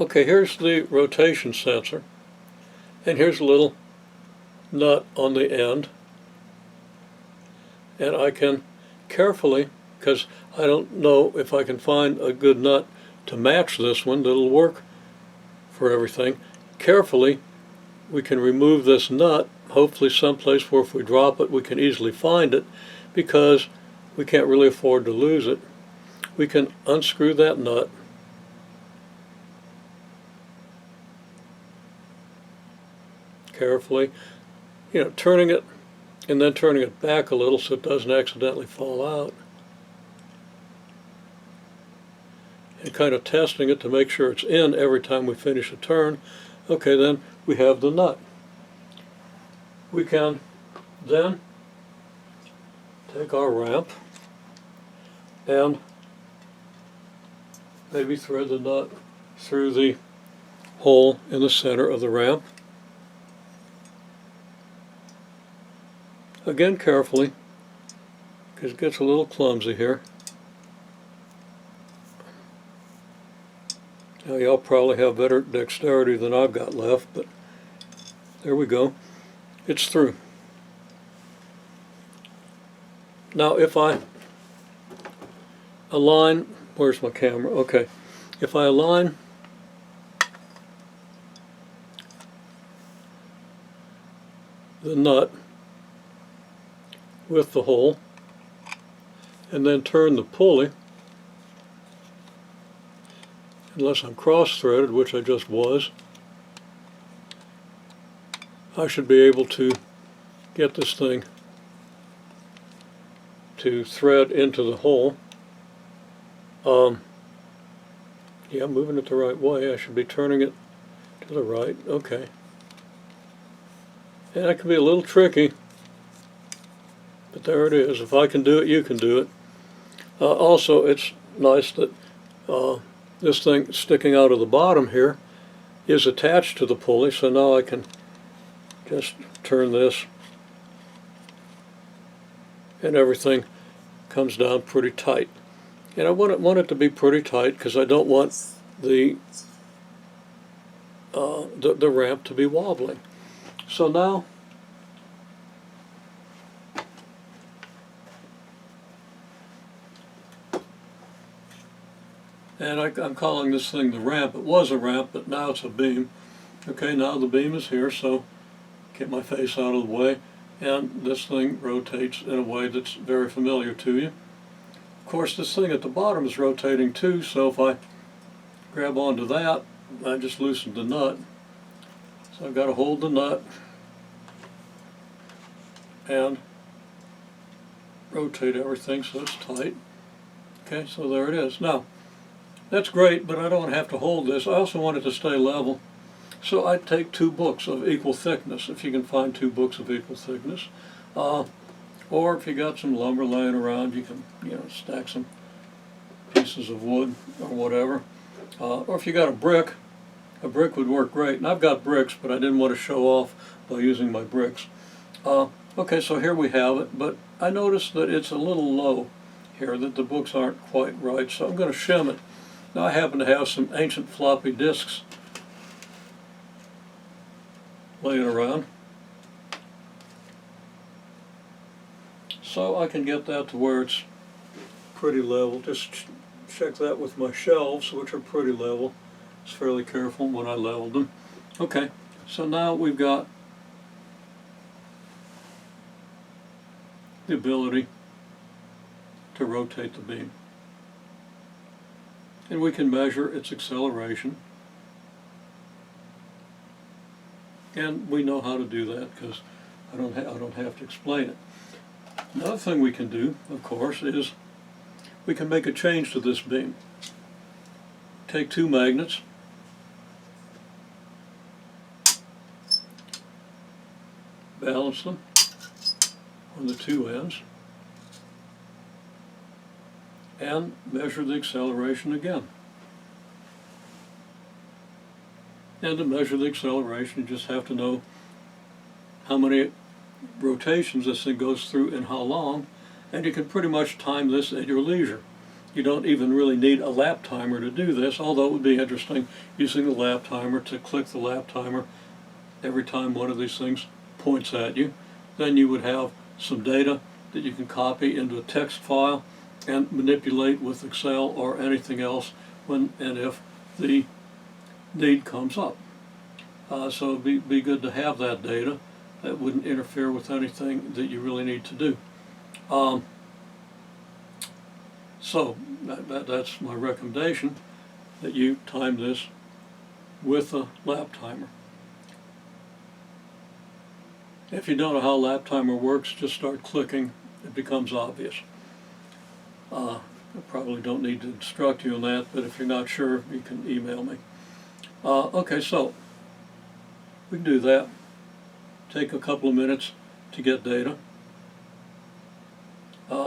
Okay, here's the rotation sensor, and here's a little nut on the end, and I can carefully, because I don't know if I can find a good nut to match this one that'll work for everything, carefully we can remove this nut, hopefully someplace where if we drop it we can easily find it, because we can't really afford to lose it. We can unscrew that nut, carefully, turning it and then turning it back a little so it doesn't accidentally fall out, and kind of testing it to make sure it's in every time we finish a turn. Okay, then we have the nut. We can then take our ramp and maybe thread the nut through the hole in the center of the ramp. Again, carefully, because it gets a little clumsy here. Now y'all probably have better dexterity than I've got left, but there we go. It's through. Now if I align, where's my camera? Okay. If I align the nut with the hole and then turn the pulley, unless I'm cross-threaded, which I just was, I should be able to get this thing to thread into the hole. Yeah, I'm moving it the right way. I should be turning it to the right. Okay. And that can be a little tricky, but there it is. If I can do it, you can do it. Also, it's nice that this thing sticking out of the bottom here is attached to the pulley, so now I can just turn this and everything comes down pretty tight. And I want it to be pretty tight because I don't want the ramp to be wobbling. So now and I'm calling this thing the ramp. It was a ramp, but now it's a beam. Okay, now the beam is here, so get my face out of the way, and this thing rotates in a way that's very familiar to you. Of course, this thing at the bottom is rotating too, so if I grab onto that, I just loosened the nut. So I've got to hold the nut and rotate everything so it's tight. Okay, so there it is. Now, that's great, but I don't have to hold this. I also want it to stay level. So I take 2 books of equal thickness, if you can find 2 books of equal thickness. Or if you got some lumber laying around, you can stack some pieces of wood or whatever. Or if you got a brick would work great. And I've got bricks, but I didn't want to show off by using my bricks. Okay, so here we have it, but I noticed that it's a little low here, that the books aren't quite right, so I'm going to shim it. Now I happen to have some ancient floppy disks laying around, so I can get that to where it's pretty level. Just check that with my shelves, which are pretty level. I was fairly careful when I leveled them. Okay, so now we've got the ability to rotate the beam, and we can measure its acceleration, and we know how to do that because I don't have to explain it. Another thing we can do, of course, is we can make a change to this beam. Take 2 magnets, balance them on the 2 ends, and measure the acceleration again. And to measure the acceleration, you just have to know how many rotations this thing goes through and how long, and you can pretty much time this at your leisure. You don't even really need a lap timer to do this, although it would be interesting using the lap timer to click the lap timer every time one of these things points at you. Then you would have some data that you can copy into a text file and manipulate with Excel or anything else when and if the need comes up. So it'd be good to have that data. That wouldn't interfere with anything that you really need to do. So that's my recommendation, that you time this with a lap timer. If you don't know how a lap timer works, just start clicking. It becomes obvious. I probably don't need to instruct you on that, but if you're not sure, you can email me. Okay, so we can do that. Take a couple of minutes to get data.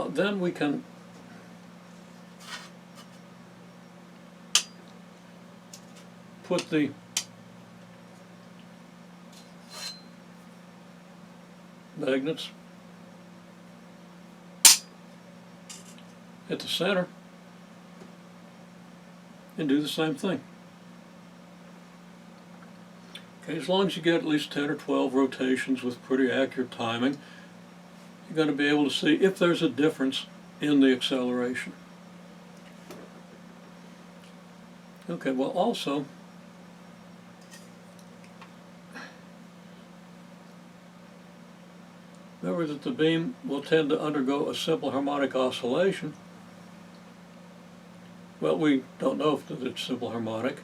Then we can put the magnets at the center and do the same thing. Okay, as long as you get at least 10 or 12 rotations with pretty accurate timing, you're going to be able to see if there's a difference in the acceleration. Okay, well also, remember that the beam will tend to undergo a simple harmonic oscillation. Well, we don't know if it's simple harmonic.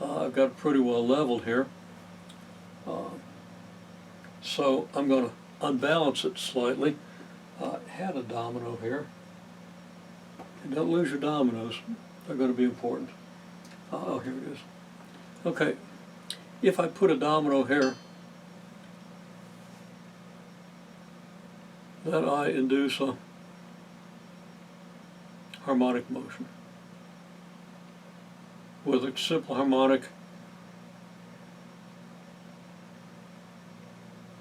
I've got it pretty well leveled here. So I'm going to unbalance it slightly. I had a domino here. And don't lose your dominoes. They're going to be important. Oh, here it is. Okay, if I put a domino here, then I induce a harmonic motion. Whether it's simple harmonic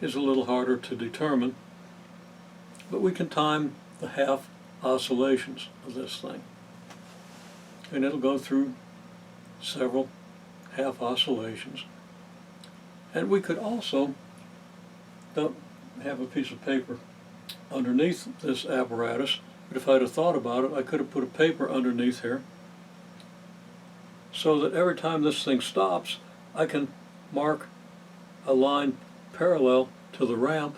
is a little harder to determine, but we can time the half oscillations of this thing. And it'll go through several half oscillations. And we could also, don't have a piece of paper underneath this apparatus, but if I'd have thought about it, I could have put a paper underneath here so that every time this thing stops, I can mark a line parallel to the ramp,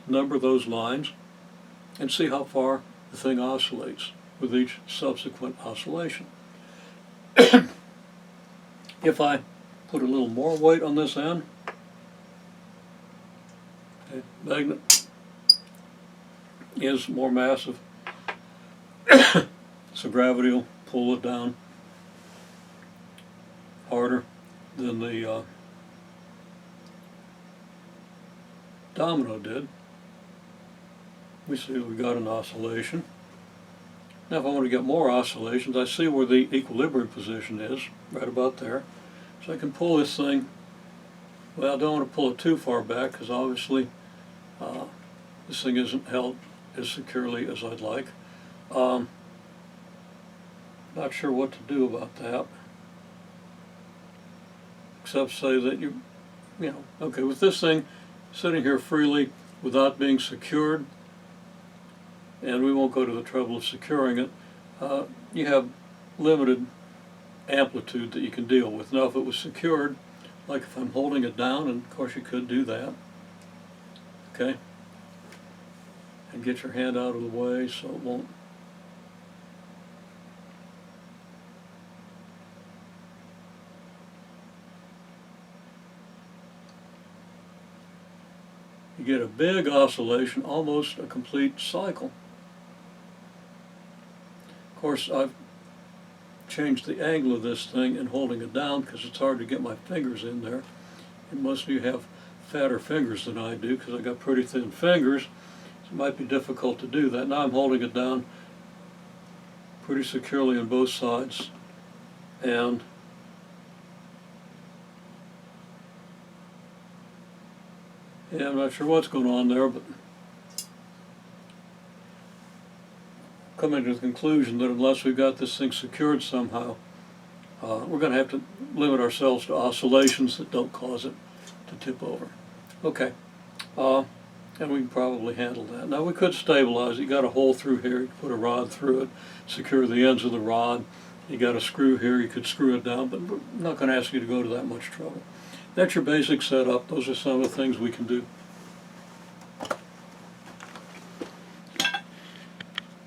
number those lines, and see how far the thing oscillates with each subsequent oscillation. If I put a little more weight on this end, okay, magnet is more massive, so gravity will pull it down harder than the domino did. We see we got an oscillation. Now if I want to get more oscillations, I see where the equilibrium position is, right about there. So I can pull this thing, well, I don't want to pull it too far back because obviously this thing isn't held as securely as I'd like. Not sure what to do about that, except say that you know, okay, with this thing sitting here freely without being secured, and we won't go to the trouble of securing it, you have limited amplitude that you can deal with. Now if it was secured, like if I'm holding it down, and of course you could do that, okay, and get your hand out of the way so it won't you get a big oscillation, almost a complete cycle. Of course, I've changed the angle of this thing and holding it down because it's hard to get my fingers in there. And most of you have fatter fingers than I do because I've got pretty thin fingers, so it might be difficult to do that. Now I'm holding it down pretty securely on both sides, and yeah, I'm not sure what's going on there, but of coming to the conclusion that unless we've got this thing secured somehow, we're going to have to limit ourselves to oscillations that don't cause it to tip over. Okay, and we can probably handle that. Now we could stabilize it. You got a hole through here, you put a rod through it, secure the ends of the rod. You got a screw here, you could screw it down, but we're not going to ask you to go to that much trouble. That's your basic setup. Those are some of the things we can do.